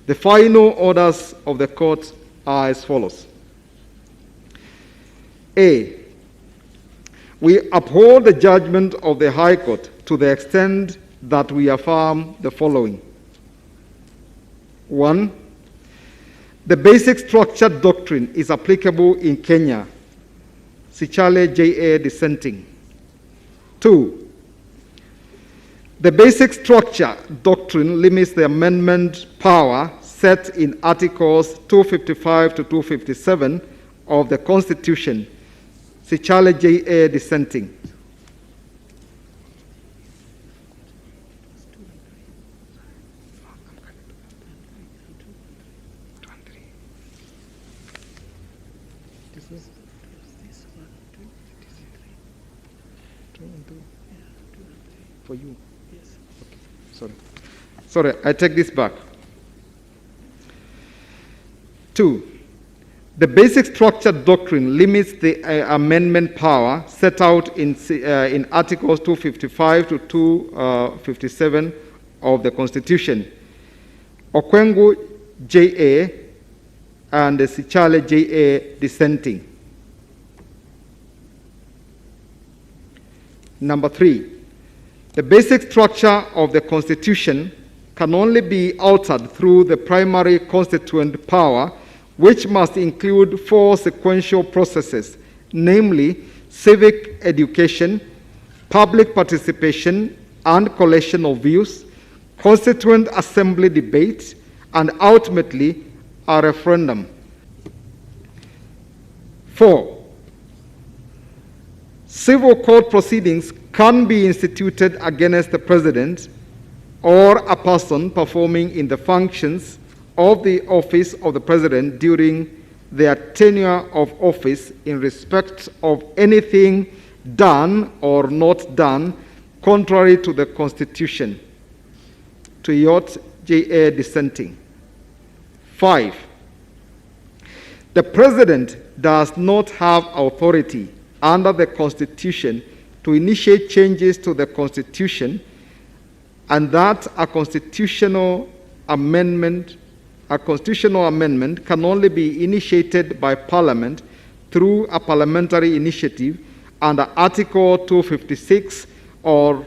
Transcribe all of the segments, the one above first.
The final orders of the court are as follows. A. We uphold the judgment of the High Court to the extent that we affirm the following. 1. The basic structure doctrine is applicable in Kenya. Sichale J.A. dissenting. 2. The basic structure doctrine limits the amendment power set in Articles 255 to 257 of the Constitution. Sichale J.A. dissenting. For you. Yes. Okay. Sorry, I take this back. 2. The basic structure doctrine limits the amendment power set out in Articles 255 to 257 of the Constitution. Okwengu J.A. and Sichale J.A. dissenting. Number 3. The basic structure of the Constitution can only be altered through the primary constituent power, which must include 4 sequential processes, namely civic education, public participation and collection of views, constituent assembly debate, and ultimately a referendum. 4. Civil court proceedings can be instituted against the president or a person performing in the functions of the office of the president during their tenure of office in respect of anything done or not done contrary to the Constitution. To Yot J.A. dissenting. 5. The president does not have authority under the Constitution to initiate changes to the Constitution, and that a constitutional amendment can only be initiated by Parliament through a parliamentary initiative under Article 256 or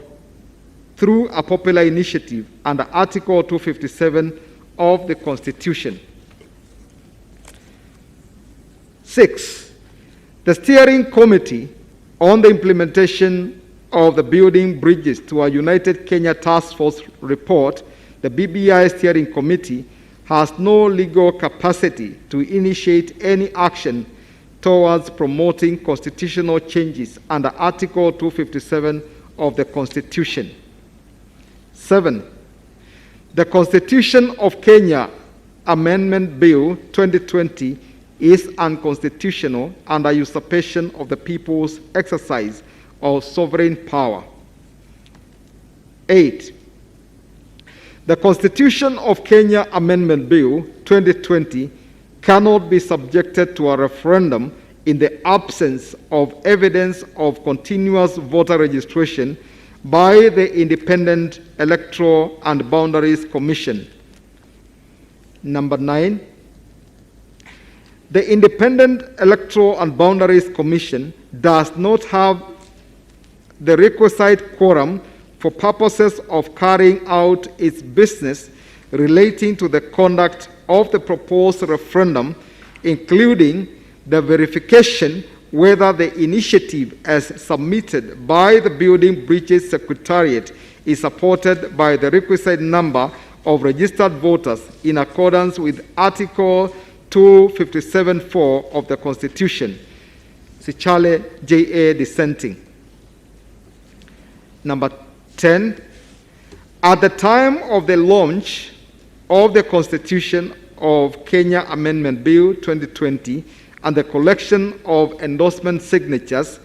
through a popular initiative under Article 257 of the Constitution. 6. The Steering Committee on the implementation of the Building Bridges to a United Kenya Task Force report, the BBI Steering Committee has no legal capacity to initiate any action towards promoting constitutional changes under Article 257 of the Constitution. 7. The Constitution of Kenya Amendment Bill 2020 is unconstitutional and a usurpation of the people's exercise of sovereign power. 8. The Constitution of Kenya Amendment Bill 2020 cannot be subjected to a referendum in the absence of evidence of continuous voter registration by the Independent Electoral and Boundaries Commission. Number 9. The Independent Electoral and Boundaries Commission does not have the requisite quorum for purposes of carrying out its business relating to the conduct of the proposed referendum, including the verification whether the initiative as submitted by the Building Bridges Secretariat is supported by the requisite number of registered voters in accordance with Article 257(4) of the Constitution. Sichale J.A. dissenting. Number 10. At the time of the launch of the Constitution of Kenya Amendment Bill 2020 and the collection of endorsement signatures,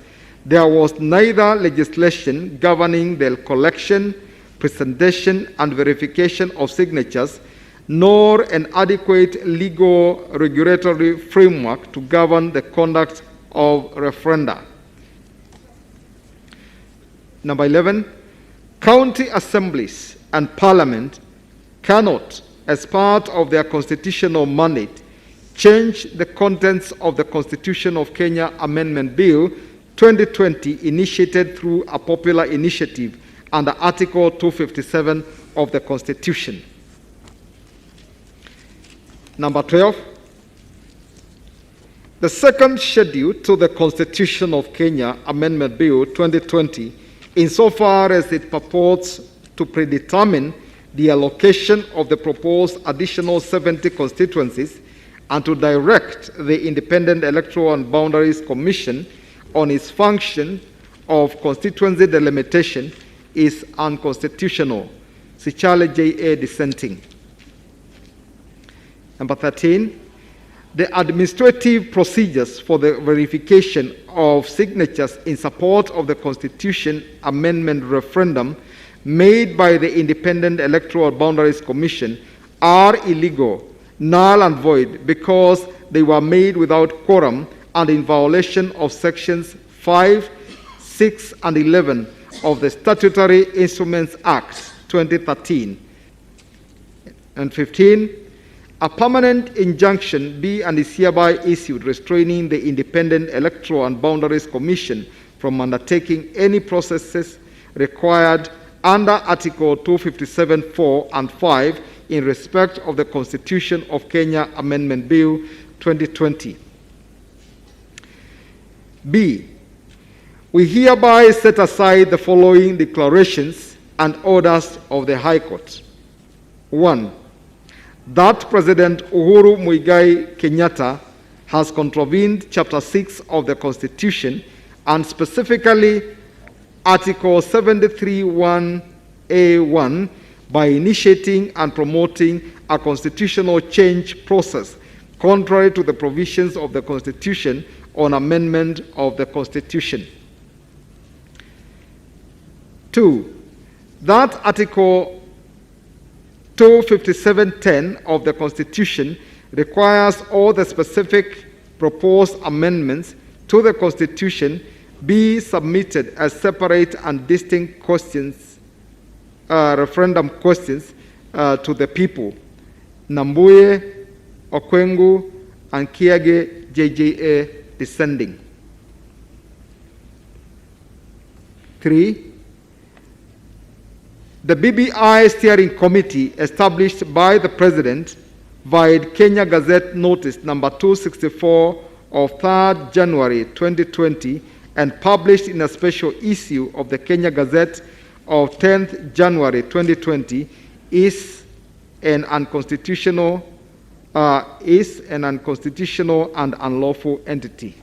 there was neither legislation governing the collection, presentation, and verification of signatures, nor an adequate legal regulatory framework to govern the conduct of referenda. Number 11, county assemblies and parliament cannot as part of their constitutional mandate, change the contents of the Constitution of Kenya Amendment Bill 2020 initiated through a popular initiative under Article 257 of the Constitution. Number 12, the second schedule to the Constitution of Kenya Amendment Bill 2020, insofar as it purports to predetermine the allocation of the proposed additional 70 constituencies and to direct the Independent Electoral and Boundaries Commission on its function of constituency delimitation, is unconstitutional. Sichale J.A. dissenting. Number 13, the administrative procedures for the verification of signatures in support of the Constitution Amendment referendum made by the Independent Electoral Boundaries Commission are illegal, null and void, because they were made without quorum and in violation of sections 5, 6, and 11 of the Statutory Instruments Act 2013. And 15, a permanent injunction be and is hereby issued restraining the Independent Electoral and Boundaries Commission from undertaking any processes required under Article 257(4) and 5 in respect of the Constitution of Kenya Amendment Bill 2020. B. We hereby set aside the following declarations and orders of the High Court. 1. That President Uhuru Muigai Kenyatta has contravened Chapter 6 of the Constitution and specifically Article 73(1)(a)(1) by initiating and promoting a constitutional change process contrary to the provisions of the Constitution on amendment of the Constitution. 2. That Article 257(10) of the Constitution requires all the specific proposed amendments to the Constitution be submitted as separate and distinct questions, referendum questions to the people. Nambuye, Okwengu, and Kiage JJA descending. 3. The BBI Steering Committee established by the President via Kenya Gazette Notice number 264 of 3rd January 2020 and published in a special issue of the Kenya Gazette of 10th January 2020 is an unconstitutional and unlawful entity.